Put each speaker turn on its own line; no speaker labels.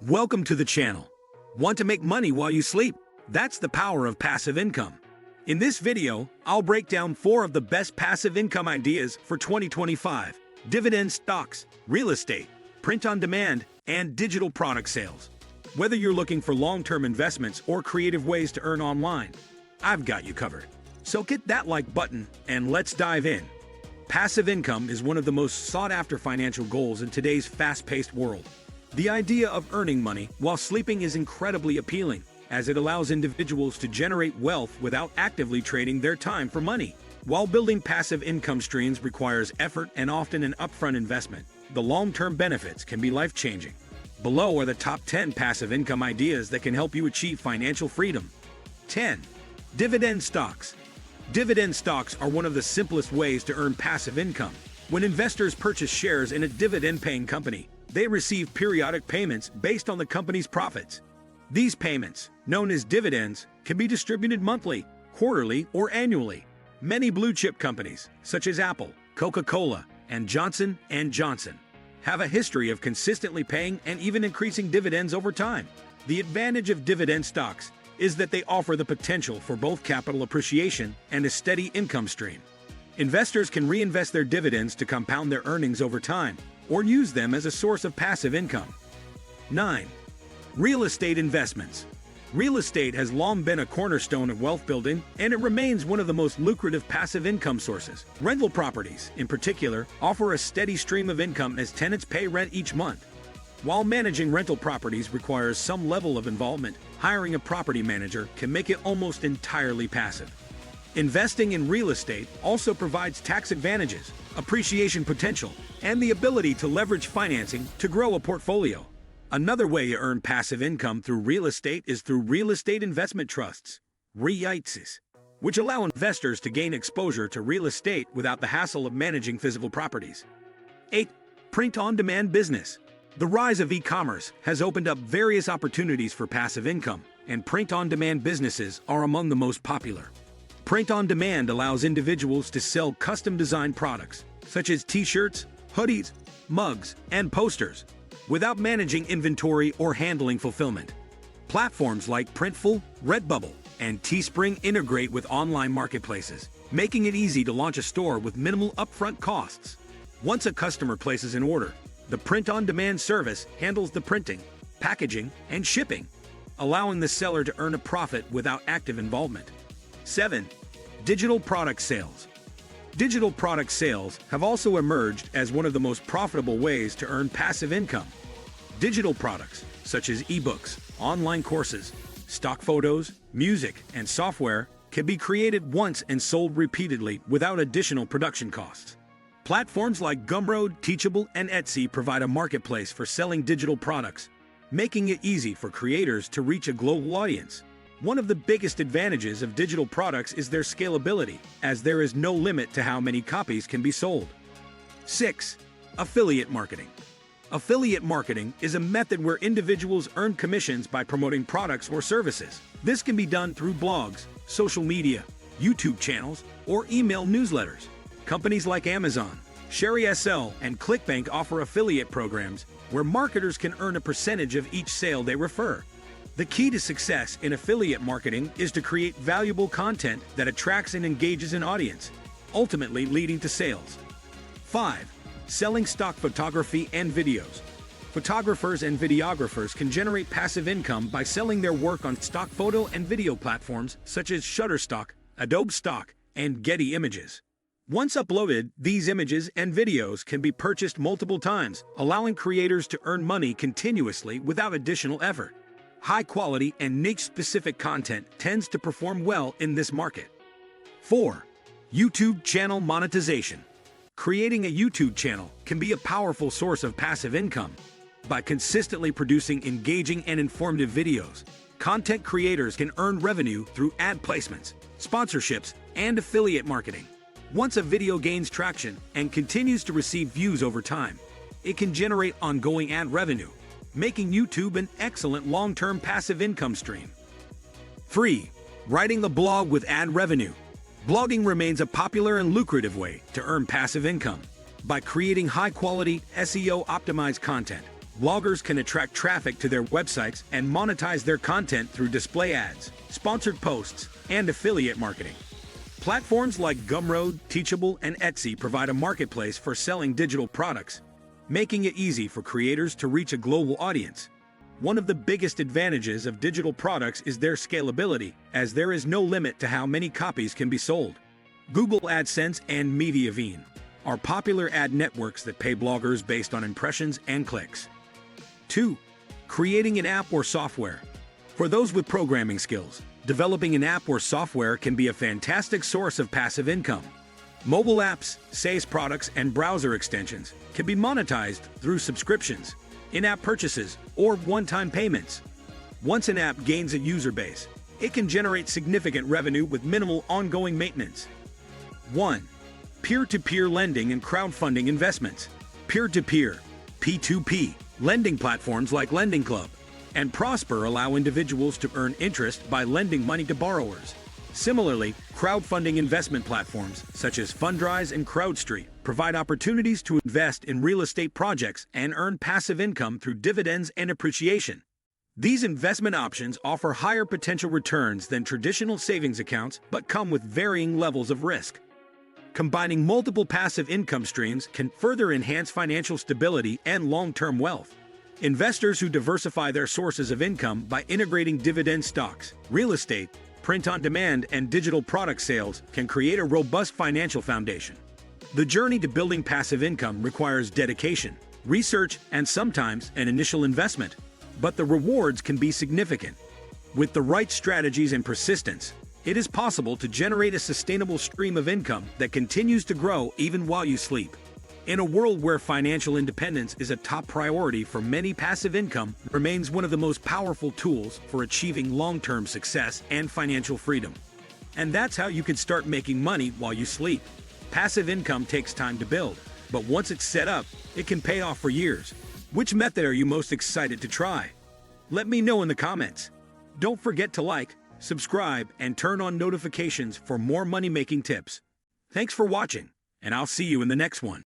Welcome to the channel. Want to make money while you sleep? That's the power of passive income. In this video, I'll break down 4 of the best passive income ideas for 2025: dividend stocks, real estate, print on demand, and digital product sales. Whether you're looking for long-term investments or creative ways to earn online, I've got you covered. So hit that like button and let's dive in. Passive income is one of the most sought-after financial goals in today's fast-paced world. The idea of earning money while sleeping is incredibly appealing, as it allows individuals to generate wealth without actively trading their time for money. While building passive income streams requires effort and often an upfront investment, the long-term benefits can be life-changing. Below are the top 10 passive income ideas that can help you achieve financial freedom. 10. Dividend stocks. Dividend stocks are one of the simplest ways to earn passive income. When investors purchase shares in a dividend-paying company, they receive periodic payments based on the company's profits. These payments, known as dividends, can be distributed monthly, quarterly, or annually. Many blue-chip companies, such as Apple, Coca-Cola, and Johnson & Johnson, have a history of consistently paying and even increasing dividends over time. The advantage of dividend stocks is that they offer the potential for both capital appreciation and a steady income stream. Investors can reinvest their dividends to compound their earnings over time, or use them as a source of passive income. 9. Real estate investments. Real estate has long been a cornerstone of wealth building, and it remains one of the most lucrative passive income sources. Rental properties, in particular, offer a steady stream of income as tenants pay rent each month. While managing rental properties requires some level of involvement, hiring a property manager can make it almost entirely passive. Investing in real estate also provides tax advantages, appreciation potential, and the ability to leverage financing to grow a portfolio. Another way to earn passive income through real estate is through real estate investment trusts, REITs, which allow investors to gain exposure to real estate without the hassle of managing physical properties. 8. Print-on-demand business. The rise of e-commerce has opened up various opportunities for passive income, and print-on-demand businesses are among the most popular. Print-on-demand allows individuals to sell custom-designed products, such as t-shirts, hoodies, mugs, and posters, without managing inventory or handling fulfillment. Platforms like Printful, Redbubble, and Teespring integrate with online marketplaces, making it easy to launch a store with minimal upfront costs. Once a customer places an order, the print-on-demand service handles the printing, packaging, and shipping, allowing the seller to earn a profit without active involvement. 7. Digital product sales. Digital product sales have also emerged as one of the most profitable ways to earn passive income. Digital products, such as ebooks, online courses, stock photos, music, and software, can be created once and sold repeatedly without additional production costs. Platforms like Gumroad, Teachable, and Etsy provide a marketplace for selling digital products, making it easy for creators to reach a global audience. One of the biggest advantages of digital products is their scalability, as there is no limit to how many copies can be sold. 6. Affiliate marketing. Affiliate marketing is a method where individuals earn commissions by promoting products or services. This can be done through blogs, social media, YouTube channels, or email newsletters. Companies like Amazon, ShareSL, and ClickBank offer affiliate programs where marketers can earn a percentage of each sale they refer. The key to success in affiliate marketing is to create valuable content that attracts and engages an audience, ultimately leading to sales. 5. Selling stock photography and videos. Photographers and videographers can generate passive income by selling their work on stock photo and video platforms such as Shutterstock, Adobe Stock, and Getty Images. Once uploaded, these images and videos can be purchased multiple times, allowing creators to earn money continuously without additional effort. High-quality and niche-specific content tends to perform well in this market. 4. YouTube channel monetization. Creating a YouTube channel can be a powerful source of passive income. By consistently producing engaging and informative videos, content creators can earn revenue through ad placements, sponsorships, and affiliate marketing. Once a video gains traction and continues to receive views over time, it can generate ongoing ad revenue, making YouTube an excellent long-term passive income stream. 3. Writing a blog with ad revenue. Blogging remains a popular and lucrative way to earn passive income. By creating high-quality, SEO-optimized content, Bloggers can attract traffic to their websites and monetize their content through display ads, sponsored posts, and affiliate marketing. Platforms like Gumroad, Teachable, and Etsy provide a marketplace for selling digital products, making it easy for creators to reach a global audience. One of the biggest advantages of digital products is their scalability, as there is no limit to how many copies can be sold. Google AdSense and Mediavine are popular ad networks that pay bloggers based on impressions and clicks. 2. Creating an app or software. For those with programming skills, developing an app or software can be a fantastic source of passive income. Mobile apps, SaaS products, and browser extensions can be monetized through subscriptions, in-app purchases, or one-time payments. Once an app gains a user base, it can generate significant revenue with minimal ongoing maintenance. 1. Peer-to-peer lending and crowdfunding investments. Peer-to-peer, P2P, lending platforms like Lending Club and Prosper allow individuals to earn interest by lending money to borrowers. Similarly, crowdfunding investment platforms such as Fundrise and CrowdStreet provide opportunities to invest in real estate projects and earn passive income through dividends and appreciation. These investment options offer higher potential returns than traditional savings accounts but come with varying levels of risk. Combining multiple passive income streams can further enhance financial stability and long-term wealth. Investors who diversify their sources of income by integrating dividend stocks, real estate, print-on-demand, and digital product sales can create a robust financial foundation. The journey to building passive income requires dedication, research, and sometimes an initial investment, but the rewards can be significant. With the right strategies and persistence, it is possible to generate a sustainable stream of income that continues to grow even while you sleep. In a world where financial independence is a top priority for many, passive income remains one of the most powerful tools for achieving long-term success and financial freedom. And that's how you can start making money while you sleep. Passive income takes time to build, but once it's set up, it can pay off for years. Which method are you most excited to try? Let me know in the comments. Don't forget to like, subscribe, and turn on notifications for more money-making tips. Thanks for watching, and I'll see you in the next one.